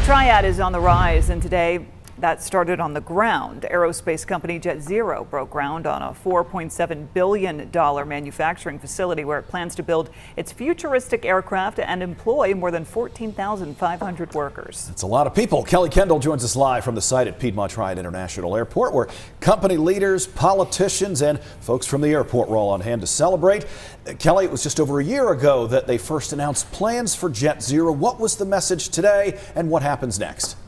Triad is on the rise, and today that started on the ground. Aerospace company JetZero broke ground on a $4.7 billion manufacturing facility where it plans to build its futuristic aircraft and employ more than 14,500 workers. That's a lot of people. Kelly Kendall joins us live from the site at Piedmont Triad International Airport, where company leaders, politicians, and folks from the airport were all on hand to celebrate. Kelly, it was just over a year ago that they first announced plans for JetZero. What was the message today, and what happens next?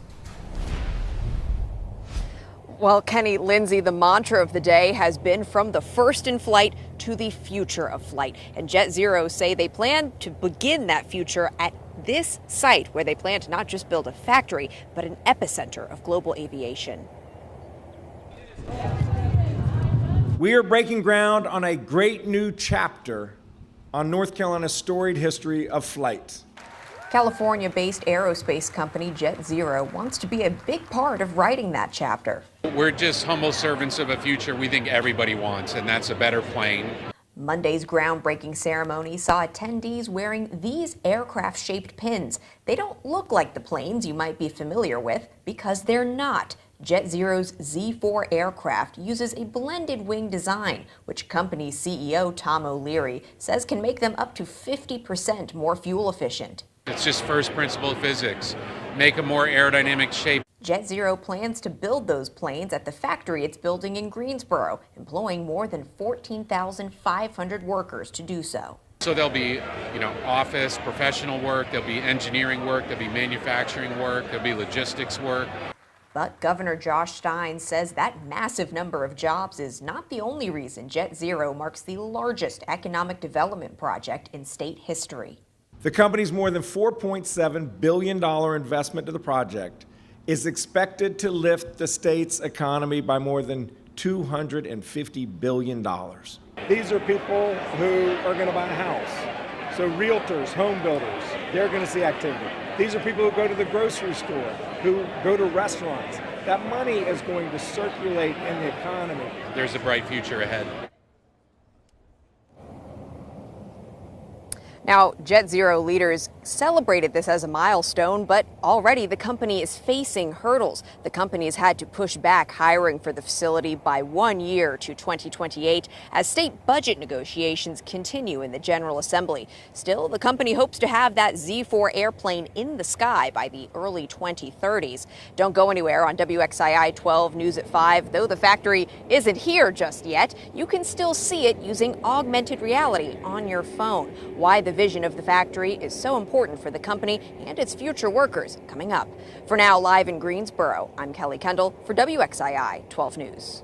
Well, Kenny, Lindsay, the mantra of the day has been from the first in flight to the future of flight. And JetZero say they plan to begin that future at this site, where they plan to not just build a factory, but an epicenter of global aviation. We are breaking ground on a great new chapter on North Carolina's storied history of flight. California-based aerospace company JetZero wants to be a big part of writing that chapter. We're just humble servants of a future we think everybody wants, and that's a better plane. Monday's groundbreaking ceremony saw attendees wearing these aircraft-shaped pins. They don't look like the planes you might be familiar with because they're not. JetZero's Z4 aircraft uses a blended wing design, which company CEO Tom O'Leary says can make them up to 50% more fuel efficient. It's just first principle physics. Make a more aerodynamic shape. JetZero plans to build those planes at the factory it's building in Greensboro, employing more than 14,500 workers to do so. So there'll be, office, professional work, there'll be engineering work, there'll be manufacturing work, there'll be logistics work. But Governor Josh Stein says that massive number of jobs is not the only reason JetZero marks the largest economic development project in state history. The company's more than $4.7 billion investment to the project is expected to lift the state's economy by more than $250 billion. These are people who are going to buy a house. So realtors, home builders, they're going to see activity. These are people who go to the grocery store, who go to restaurants. That money is going to circulate in the economy. There's a bright future ahead. Now, JetZero leaders celebrated this as a milestone, but already the company is facing hurdles. The company has had to push back hiring for the facility by 1 year to 2028 as state budget negotiations continue in the General Assembly. Still, the company hopes to have that Z4 airplane in the sky by the early 2030s. Don't go anywhere on WXII 12 News at 5. Though the factory isn't here just yet, you can still see it using augmented reality on your phone. Why the vision of the factory is so important for the company and its future workers coming up. For now, live in Greensboro, I'm Kelly Kendall for WXII 12 News.